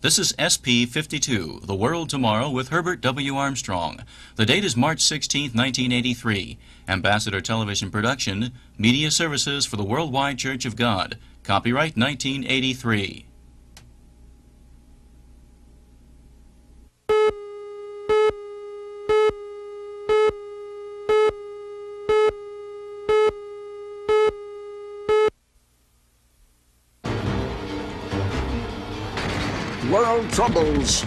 This is SP52, The World Tomorrow with Herbert W. Armstrong. The date is March 16, 1983. Ambassador Television Production, Media Services for the Worldwide Church of God. Copyright 1983. World troubles,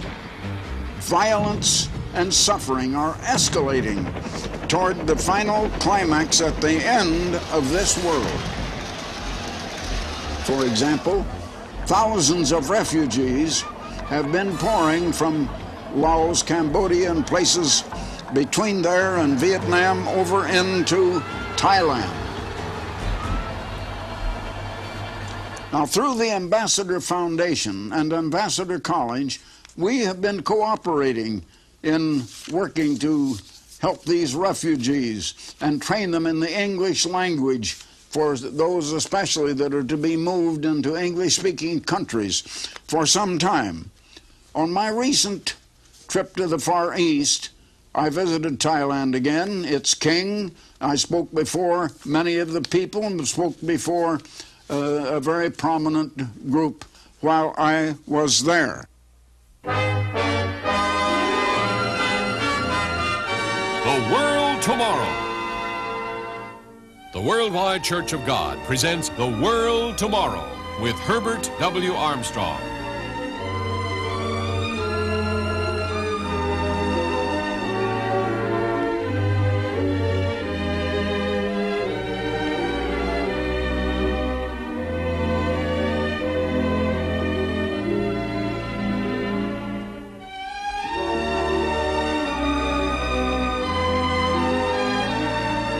violence, and suffering are escalating toward the final climax at the end of this world. For example, thousands of refugees have been pouring from Laos, Cambodia, and places between there and Vietnam over into Thailand. Now, through the Ambassador Foundation and Ambassador College, we have been cooperating in working to help these refugees and train them in the English language for those especially that are to be moved into English-speaking countries for some time. On my recent trip to the Far East, I visited Thailand again, its king. I spoke before many of the people and spoke before a very prominent group while I was there. The World Tomorrow. The Worldwide Church of God presents The World Tomorrow with Herbert W. Armstrong.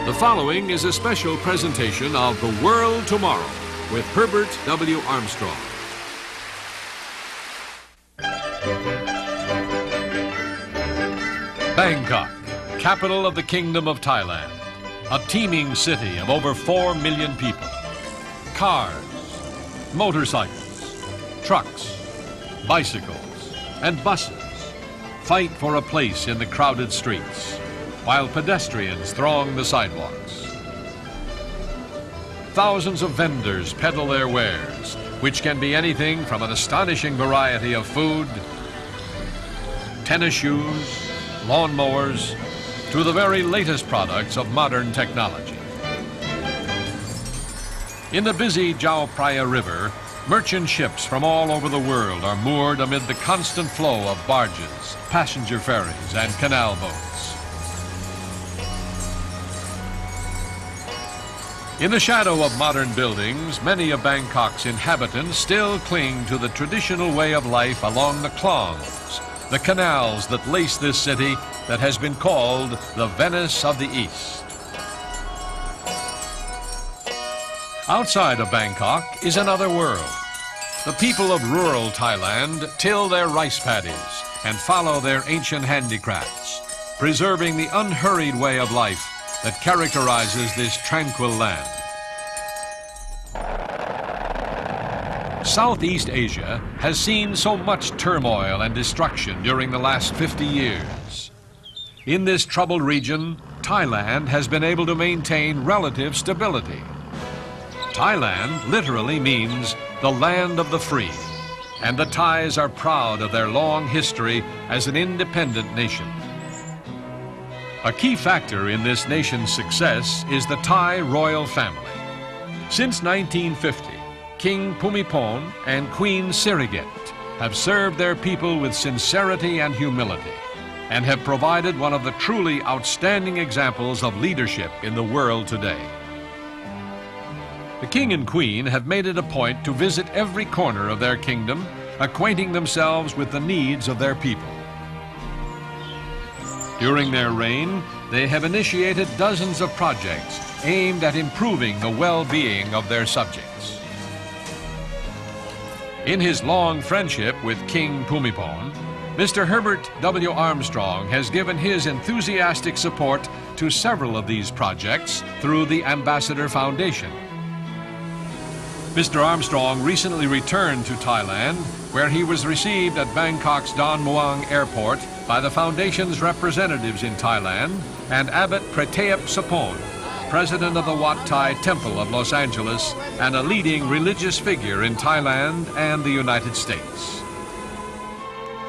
The following is a special presentation of The World Tomorrow with Herbert W. Armstrong. Bangkok, capital of the Kingdom of Thailand, a teeming city of over 4 million people. Cars, motorcycles, trucks, bicycles, and buses fight for a place in the crowded streets, while pedestrians throng the sidewalks. Thousands of vendors peddle their wares, which can be anything from an astonishing variety of food, tennis shoes, lawnmowers, to the very latest products of modern technology. In the busy Chao Phraya River, merchant ships from all over the world are moored amid the constant flow of barges, passenger ferries, and canal boats. In the shadow of modern buildings, many of Bangkok's inhabitants still cling to the traditional way of life along the klongs, the canals that lace this city that has been called the Venice of the East. Outside of Bangkok is another world. The people of rural Thailand till their rice paddies and follow their ancient handicrafts, preserving the unhurried way of life that characterizes this tranquil land. Southeast Asia has seen so much turmoil and destruction during the last 50 years. In this troubled region, Thailand has been able to maintain relative stability. Thailand literally means the land of the free, and the Thais are proud of their long history as an independent nation. A key factor in this nation's success is the Thai royal family. Since 1950, King Bhumibol and Queen Sirikit have served their people with sincerity and humility, and have provided one of the truly outstanding examples of leadership in the world today. The King and Queen have made it a point to visit every corner of their kingdom, acquainting themselves with the needs of their people. During their reign, they have initiated dozens of projects aimed at improving the well-being of their subjects. In his long friendship with King Bhumibol, Mr. Herbert W. Armstrong has given his enthusiastic support to several of these projects through the Ambassador Foundation. Mr. Armstrong recently returned to Thailand where he was received at Bangkok's Don Muang Airport by the Foundation's representatives in Thailand and Abbot Prateap Sapon, president of the Wat Thai Temple of Los Angeles and a leading religious figure in Thailand and the United States.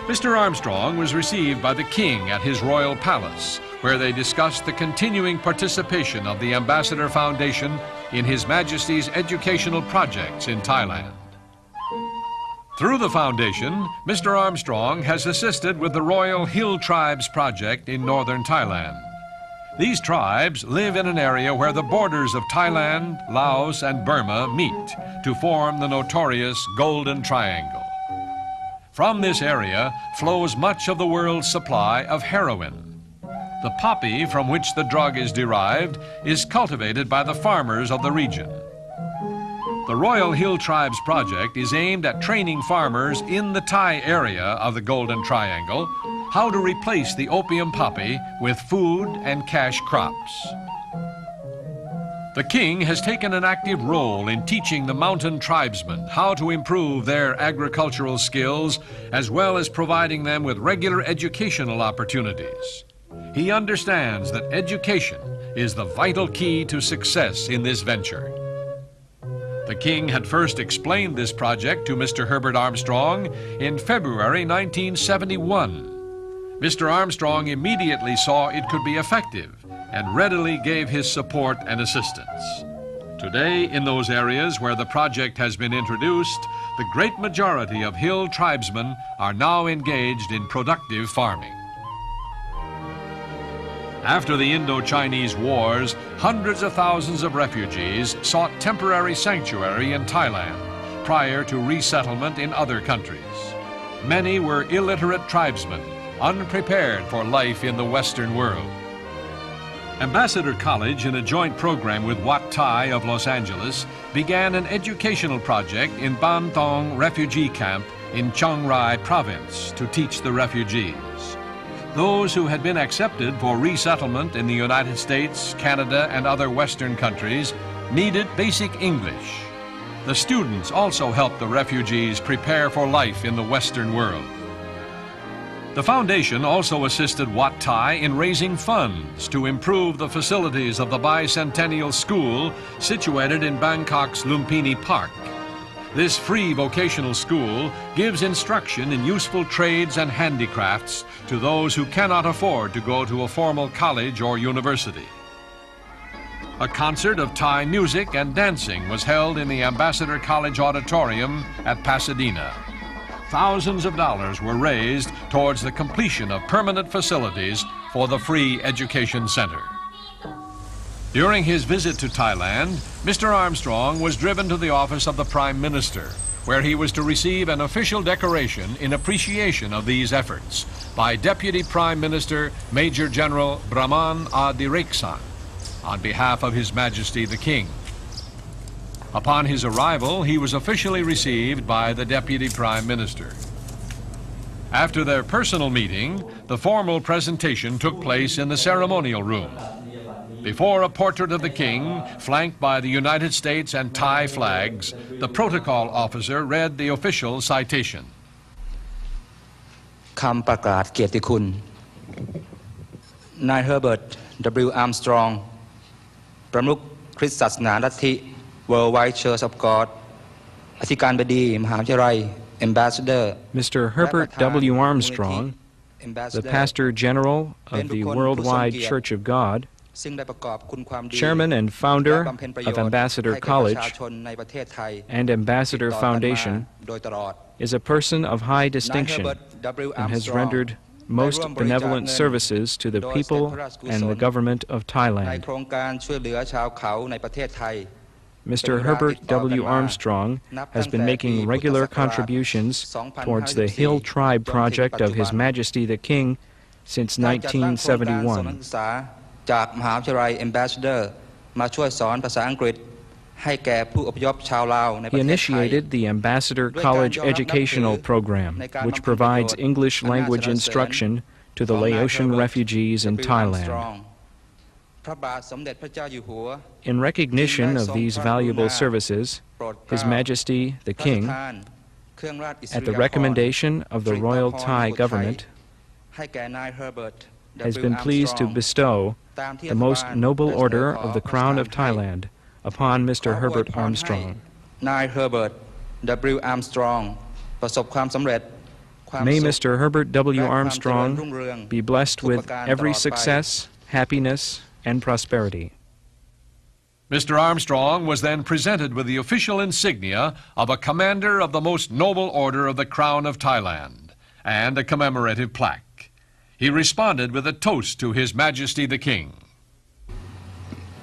Mr. Armstrong was received by the King at his royal palace, where they discussed the continuing participation of the Ambassador Foundation in His Majesty's educational projects in Thailand. Through the foundation, Mr. Armstrong has assisted with the Royal Hill Tribes project in northern Thailand. These tribes live in an area where the borders of Thailand, Laos, and Burma meet to form the notorious Golden Triangle. From this area flows much of the world's supply of heroin. The poppy from which the drug is derived is cultivated by the farmers of the region. The Royal Hill Tribes project is aimed at training farmers in the Thai area of the Golden Triangle how to replace the opium poppy with food and cash crops. The King has taken an active role in teaching the mountain tribesmen how to improve their agricultural skills, as well as providing them with regular educational opportunities. He understands that education is the vital key to success in this venture. The King had first explained this project to Mr. Herbert Armstrong in February 1971. Mr. Armstrong immediately saw it could be effective and readily gave his support and assistance. Today, in those areas where the project has been introduced, the great majority of Hill tribesmen are now engaged in productive farming. After the Indo-Chinese wars, hundreds of thousands of refugees sought temporary sanctuary in Thailand prior to resettlement in other countries. Many were illiterate tribesmen, unprepared for life in the Western world. Ambassador College, in a joint program with Wat Thai of Los Angeles, began an educational project in Ban Thong refugee camp in Chiang Rai province to teach the refugees. Those who had been accepted for resettlement in the United States, Canada, and other Western countries needed basic English. The students also helped the refugees prepare for life in the Western world. The foundation also assisted Wat Thai in raising funds to improve the facilities of the bicentennial school situated in Bangkok's Lumpini Park. This free vocational school gives instruction in useful trades and handicrafts to those who cannot afford to go to a formal college or university. A concert of Thai music and dancing was held in the Ambassador College Auditorium at Pasadena. Thousands of dollars were raised towards the completion of permanent facilities for the free education center. During his visit to Thailand, Mr. Armstrong was driven to the office of the Prime Minister, where he was to receive an official decoration in appreciation of these efforts by Deputy Prime Minister Major General Brahman Adireksan on behalf of His Majesty the King. Upon his arrival, he was officially received by the Deputy Prime Minister. After their personal meeting, the formal presentation took place in the ceremonial room. Before a portrait of the King, flanked by the United States and Thai flags, the protocol officer read the official citation. คำประกาศเกียรติคุณ นาย Herbert W. Armstrong ประมุขคริสตศาสนาลัทธิ Worldwide Church of God อธิการบดีมหาวิทยาลัย Ambassador Mr. Herbert W. Armstrong, the Pastor General of the Worldwide Church of God, Chairman and founder of Ambassador College and Ambassador Foundation, is a person of high distinction and has rendered most benevolent services to the people and the government of Thailand. Mr. Herbert W. Armstrong has been making regular contributions towards the Hill Tribe project of His Majesty the King since 1971. จากมหาวิทยาลัย Ambassador มาช่วยสอนภาษาอังกฤษให้แก่ผู้อพยพชาวลาวในประเทศไทย He initiated the Ambassador College educational program, which provides English language instruction to the Laotian refugees in Thailand. In recognition of these valuable services, His Majesty the King at the recommendation of the Royal Thai government, has been pleased to bestow the most noble order of the Crown of Thailand upon Mr. Herbert Armstrong. นาย Herbert W. Armstrong ประสบความสำเร็จ May Mr. Herbert W. Armstrong be blessed with every success, happiness, and prosperity. Mr. Armstrong was then presented with the official insignia of a Commander of the Most Noble Order of the Crown of Thailand and a commemorative plaque. He responded with a toast to His Majesty the King.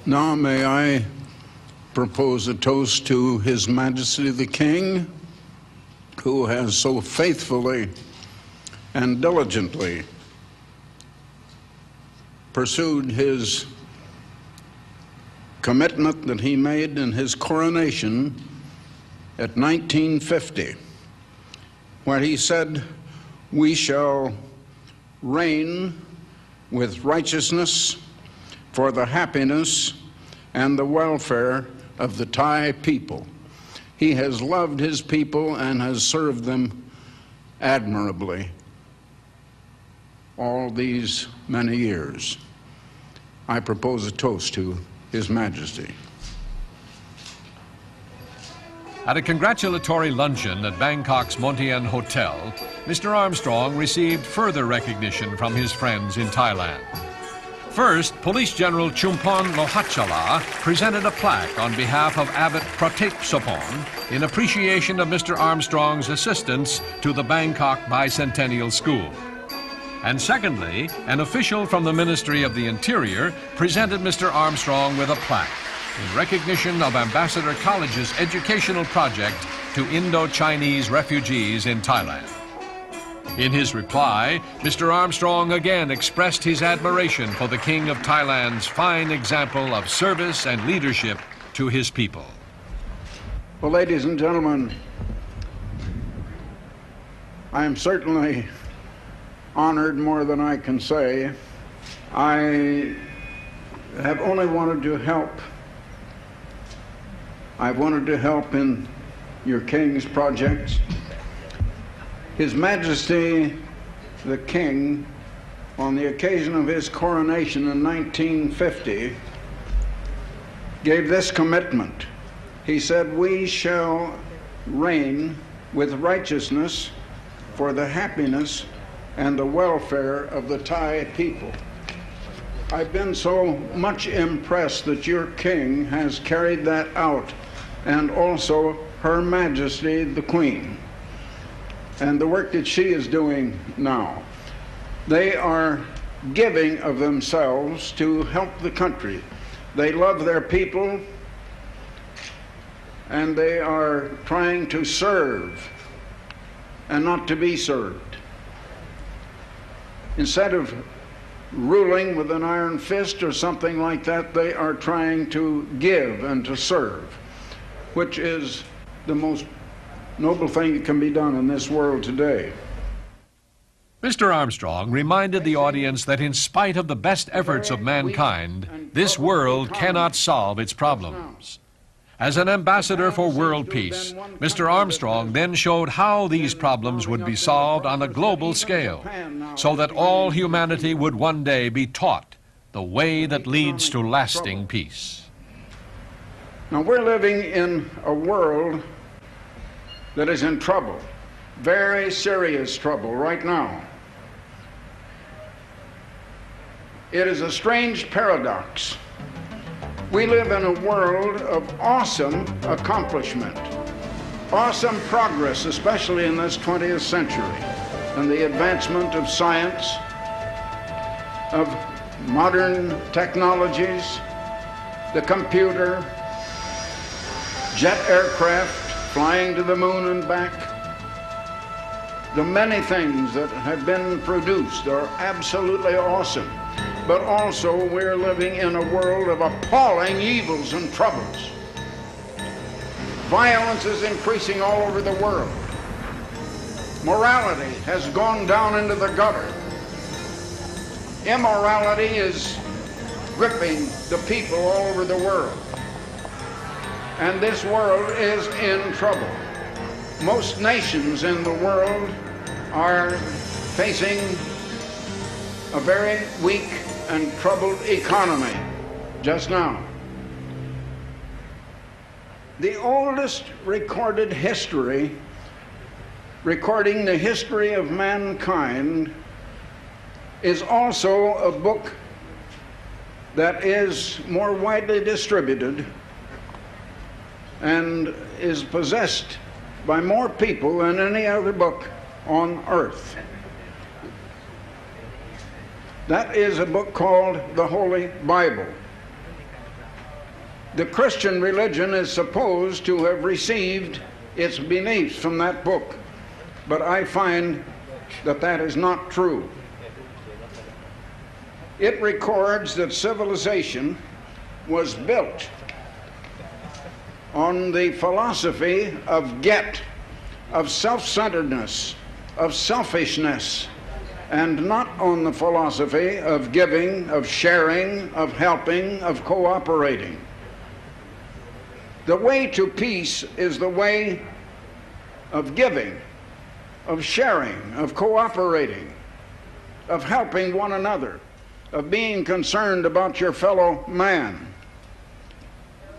Now may I propose a toast to His Majesty the King, who has so faithfully and diligently pursued his commitment that he made in his coronation at 1950, where he said, "We shall reign with righteousness for the happiness and the welfare of the Thai people." He has loved his people and has served them admirably all these many years. I propose a toast to His Majesty. At a congratulatory luncheon at Bangkok's Montien Hotel, Mr. Armstrong received further recognition from his friends in Thailand. First, Police General Chumpon Lohachala presented a plaque on behalf of Abbot Pratip Sopon in appreciation of Mr. Armstrong's assistance to the Bangkok Bicentennial School. And secondly, an official from the Ministry of the Interior presented Mr. Armstrong with a plaque in recognition of Ambassador College's educational project to Indo-Chinese refugees in Thailand. In his reply, Mr. Armstrong again expressed his admiration for the King of Thailand's fine example of service and leadership to his people. Well, ladies and gentlemen, I am certainly honored more than I can say. I have only wanted to help. I've wanted to help in your King's projects. His Majesty the King, on the occasion of his coronation in 1950, gave this commitment. He said, "We shall reign with righteousness for the happiness and the welfare of the Thai people." I've been so much impressed that your King has carried that out, and also Her Majesty the Queen, and the work that she is doing now. They are giving of themselves to help the country. They love their people, and they are trying to serve and not to be served. Instead of ruling with an iron fist or something like that, they are trying to give and to serve, which is the most noble thing that can be done in this world today. Mr. Armstrong reminded the audience that in spite of the best efforts of mankind, this world cannot solve its problems. As an ambassador for world peace, Mr. Armstrong then showed how these problems would be solved on a global scale, so that all humanity would one day be taught the way that leads to lasting peace. Now, we're living in a world that is in trouble, very serious trouble right now. It is a strange paradox. We live in a world of awesome accomplishment, awesome progress, especially in this 20th century, and the advancement of science, of modern technologies, the computer, jet aircraft flying to the moon and back. The many things that have been produced are absolutely awesome. But also we're living in a world of appalling evils and troubles. Violence is increasing all over the world. Morality has gone down into the gutter. Immorality is gripping the people all over the world. And this world is in trouble. Most nations in the world are facing a very weak and troubled economy just now. The oldest recorded history recording the history of mankind is also a book that is more widely distributed and is possessed by more people than any other book on earth. That is a book called the Holy Bible. The Christian religion is supposed to have received its beliefs from that book, but I find that that is not true. It records that civilization was built on the philosophy of get, of self-centeredness, of selfishness, and not on the philosophy of giving, of sharing, of helping, of cooperating. The way to peace is the way of giving, of sharing, of cooperating, of helping one another, of being concerned about your fellow man.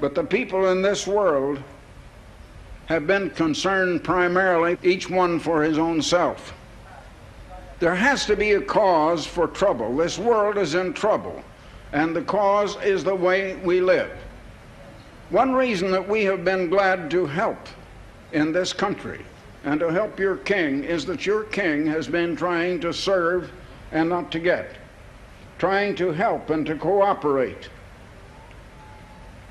But the people in this world have been concerned primarily, each one for his own self. There has to be a cause for trouble. This world is in trouble, and the cause is the way we live. One reason that we have been glad to help in this country and to help your king is that your king has been trying to serve and not to get, trying to help and to cooperate.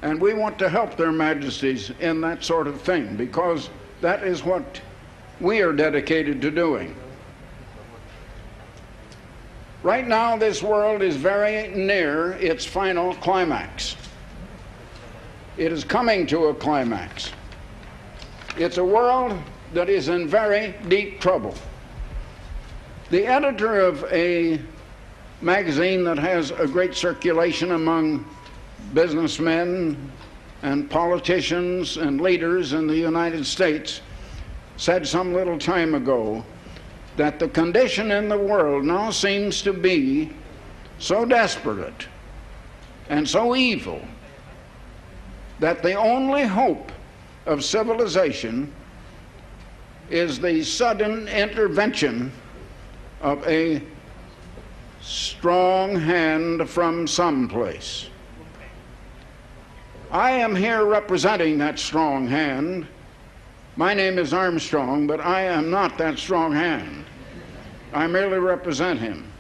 And we want to help their majesties in that sort of thing, because that is what we are dedicated to doing. Right now, this world is very near its final climax. It is coming to a climax. It's a world that is in very deep trouble. The editor of a magazine that has a great circulation among businessmen and politicians and leaders in the United States said some little time ago that the condition in the world now seems to be so desperate and so evil that the only hope of civilization is the sudden intervention of a strong hand from someplace. I am here representing that strong hand. My name is Armstrong, but I am not that strong hand. I merely represent him.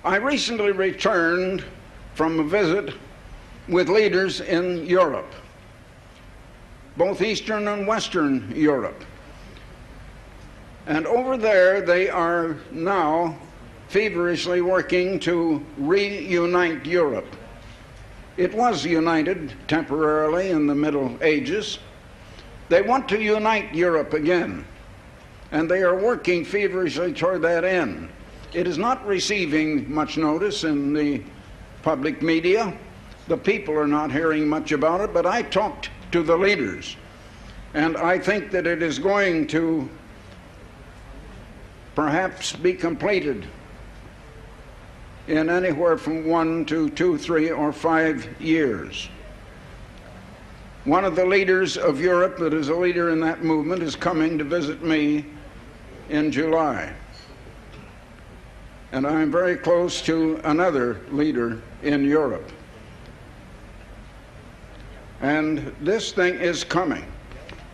I recently returned from a visit with leaders in Europe, both Eastern and Western Europe. And over there, they are now feverishly working to reunite Europe. It was united temporarily in the Middle Ages. They want to unite Europe again, and they are working feverishly toward that end. It is not receiving much notice in the public media. The people are not hearing much about it, but I talked to the leaders, and I think that it is going to perhaps be completed in anywhere from 1 to 2, 3, or 5 years. One of the leaders of Europe that is a leader in that movement is coming to visit me in July. And I'm very close to another leader in Europe. And this thing is coming.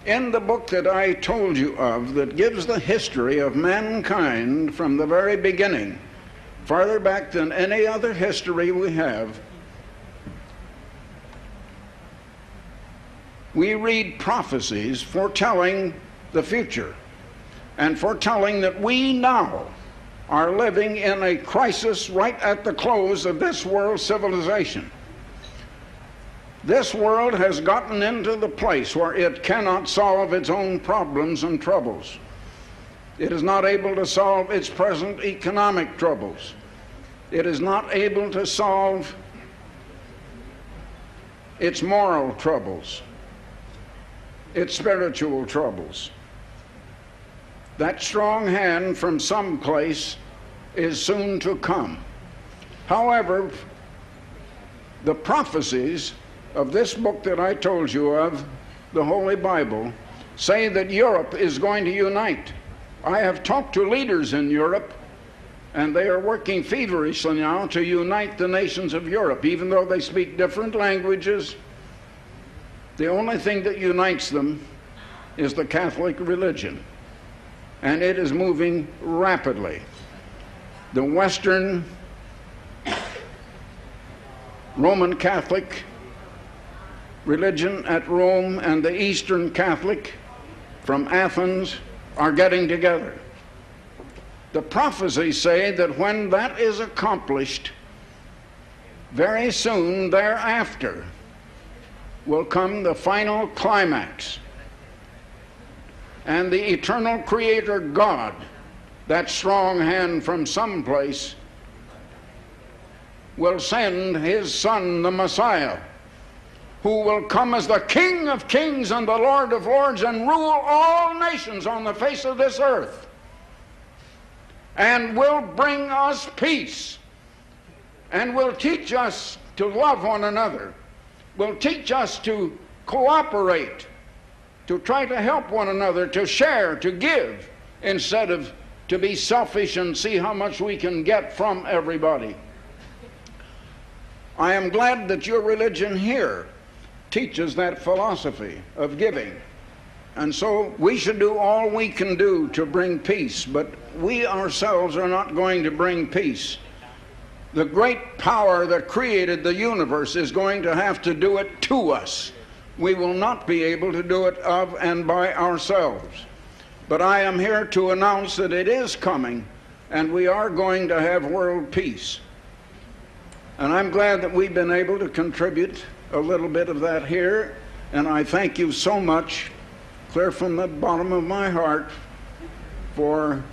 In the book that I told you of that gives the history of mankind from the very beginning, farther back than any other history we have, we read prophecies foretelling the future and foretelling that we now are living in a crisis right at the close of this world civilization. This world has gotten into the place where it cannot solve its own problems and troubles. It is not able to solve its present economic troubles. It is not able to solve its moral troubles. its spiritual troubles. That strong hand from someplace is soon to come. However, the prophecies of this book that I told you of, the Holy Bible, say that Europe is going to unite. I have talked to leaders in Europe, and they are working feverishly now to unite the nations of Europe. Even though they speak different languages, the only thing that unites them is the Catholic religion, and it is moving rapidly. The Western Roman Catholic religion at Rome and the Eastern Catholic from Athens are getting together. The prophecies say that when that is accomplished, very soon thereafter will come the final climax, and the eternal Creator God, that strong hand from someplace, will send his Son, the Messiah, who will come as the King of Kings and the Lord of Lords and rule all nations on the face of this earth, and will bring us peace, and will teach us to love one another, will teach us to cooperate, to try to help one another, to share, to give, instead of to be selfish and see how much we can get from everybody. I am glad that your religion here teaches that philosophy of giving. And so we should do all we can do to bring peace, but we ourselves are not going to bring peace. The great power that created the universe is going to have to do it to us. We will not be able to do it of and by ourselves. But I am here to announce that it is coming, and we are going to have world peace. And I'm glad that we've been able to contribute a little bit of that here, and I thank you so much, clear from the bottom of my heart, for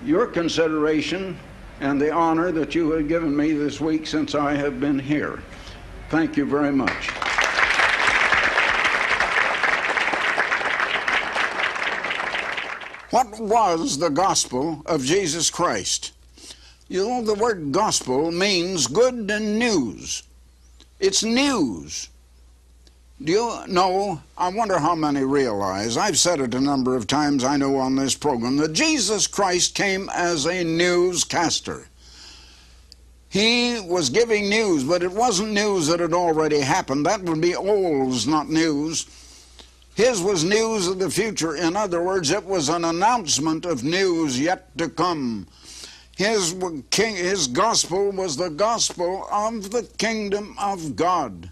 your consideration and the honor that you have given me this week since I have been here. Thank you very much. What was the gospel of Jesus Christ? You know, the word gospel means good and news. It's news. Do you know, I wonder how many realize, I've said it a number of times, I know, on this program, that Jesus Christ came as a newscaster. He was giving news, but it wasn't news that had already happened. That would be old, not news. His was news of the future. In other words, it was an announcement of news yet to come. His gospel was the gospel of the kingdom of God.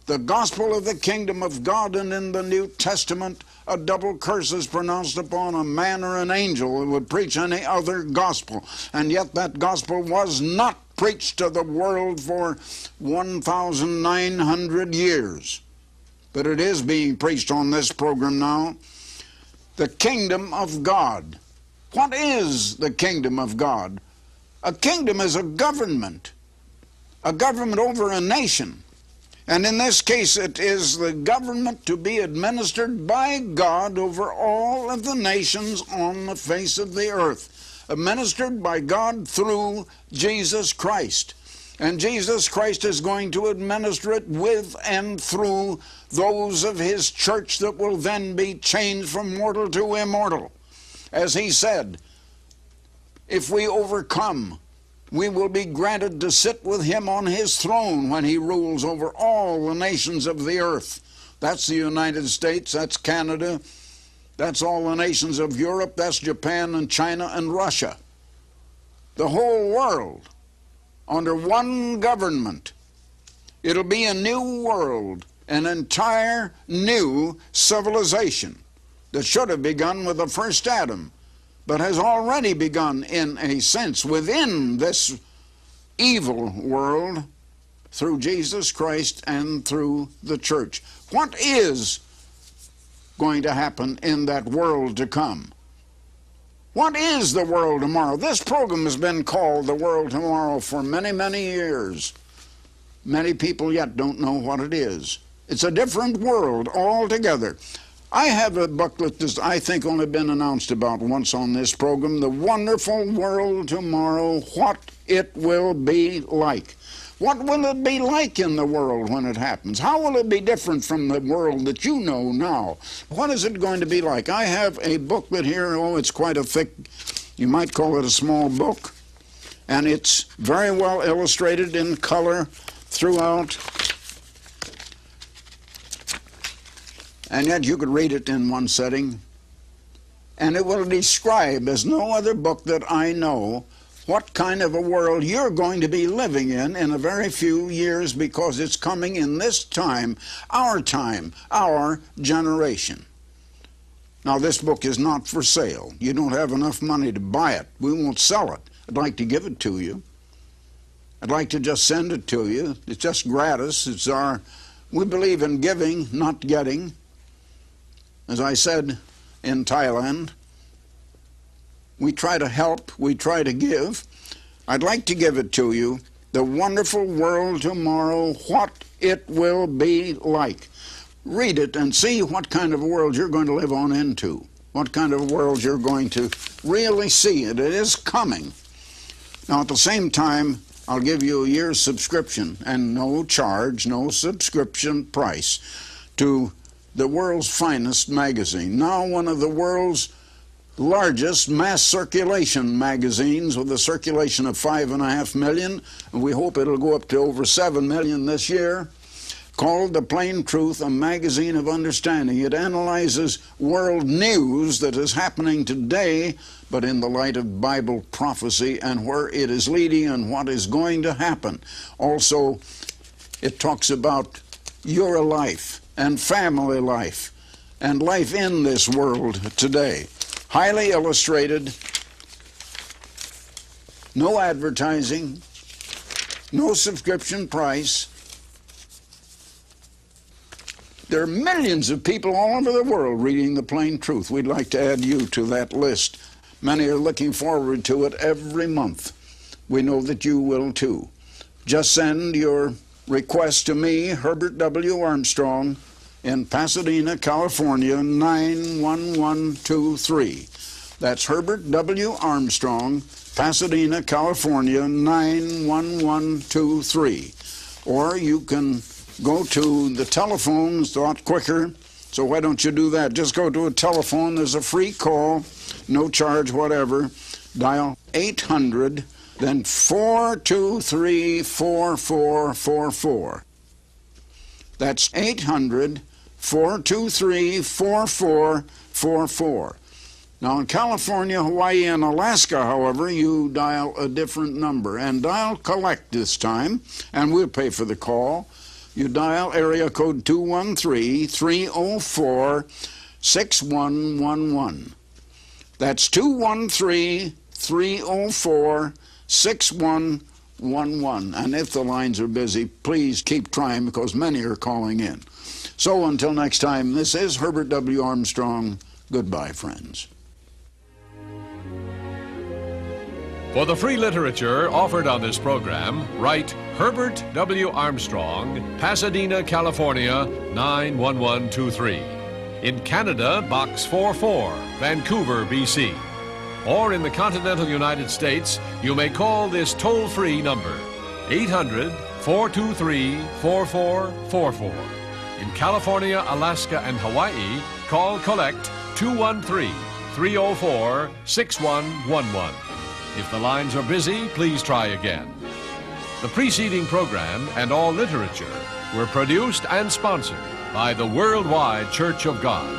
The gospel of the kingdom of God, and in the New Testament, a double curse is pronounced upon a man or an angel who would preach any other gospel. And yet that gospel was not preached to the world for 1,900 years. But it is being preached on this program now. The kingdom of God. What is the kingdom of God? A kingdom is a government over a nation. And in this case, it is the government to be administered by God over all of the nations on the face of the earth, administered by God through Jesus Christ. And Jesus Christ is going to administer it with and through those of his church that will then be changed from mortal to immortal. As he said, if we overcome, we will be granted to sit with him on his throne when he rules over all the nations of the earth. That's the United States, that's Canada, that's all the nations of Europe, that's Japan and China and Russia. The whole world under one government. It'll be a new world, an entire new civilization that should have begun with the first Adam, but has already begun in a sense within this evil world through Jesus Christ and through the church. What is going to happen in that world to come? What is the world tomorrow? This program has been called The World Tomorrow for many, many years. Many people yet don't know what it is. It's a different world altogether. I have a booklet that's, I think, only been announced about once on this program, The Wonderful World Tomorrow, What It Will Be Like. What will it be like in the world when it happens? How will it be different from the world that you know now? What is it going to be like? I have a booklet here. Oh, it's quite a thick, you might call it a small book. And it's very well illustrated in color throughout. And yet you could read it in one setting. And it will describe, as no other book that I know, what kind of a world you're going to be living in a very few years, because it's coming in this time, our generation. Now, this book is not for sale. You don't have enough money to buy it. We won't sell it. I'd like to give it to you. I'd like to just send it to you. It's just gratis. We believe in giving, not getting. As I said in Thailand, we try to help, we try to give. I'd like to give it to you, The Wonderful World Tomorrow, What It Will Be Like. Read it and see what kind of a world you're going to live on into, what kind of a world you're going to really see. It is coming. Now, at the same time, I'll give you a year's subscription, and no charge, no subscription price, to the world's finest magazine. Now one of the world's largest mass circulation magazines, with a circulation of 5.5 million, and we hope it'll go up to over 7 million this year, called The Plain Truth, a magazine of understanding. It analyzes world news that is happening today, but in the light of Bible prophecy and where it is leading and what is going to happen. Also, it talks about your life and family life and life in this world today. Highly illustrated, no advertising, no subscription price. There are millions of people all over the world reading The Plain Truth. We'd like to add you to that list. Many are looking forward to it every month. We know that you will too. Just send your request to me, Herbert W. Armstrong, in Pasadena, California, 91123. That's Herbert W. Armstrong, Pasadena, California, 91123. Or you can go to the telephones, a lot quicker, so why don't you do that? Just go to a telephone. There's a free call, no charge whatever. Dial 800, then 423-4444. That's 800-423-4444. Now in California, Hawaii, and Alaska, however, you dial a different number, and dial collect this time, and we'll pay for the call. You dial area code 213-304-6111. That's 213-304-6111. And if the lines are busy, please keep trying, because many are calling in. So until next time, this is Herbert W. Armstrong. Goodbye, friends. For the free literature offered on this program, write Herbert W. Armstrong, Pasadena, California, 91123. In Canada, Box 44, Vancouver, BC. Or in the continental United States, you may call this toll-free number, 800-423-4444. In California, Alaska, and Hawaii, call collect 213-304-6111. If the lines are busy, please try again. The preceding program and all literature were produced and sponsored by the Worldwide Church of God.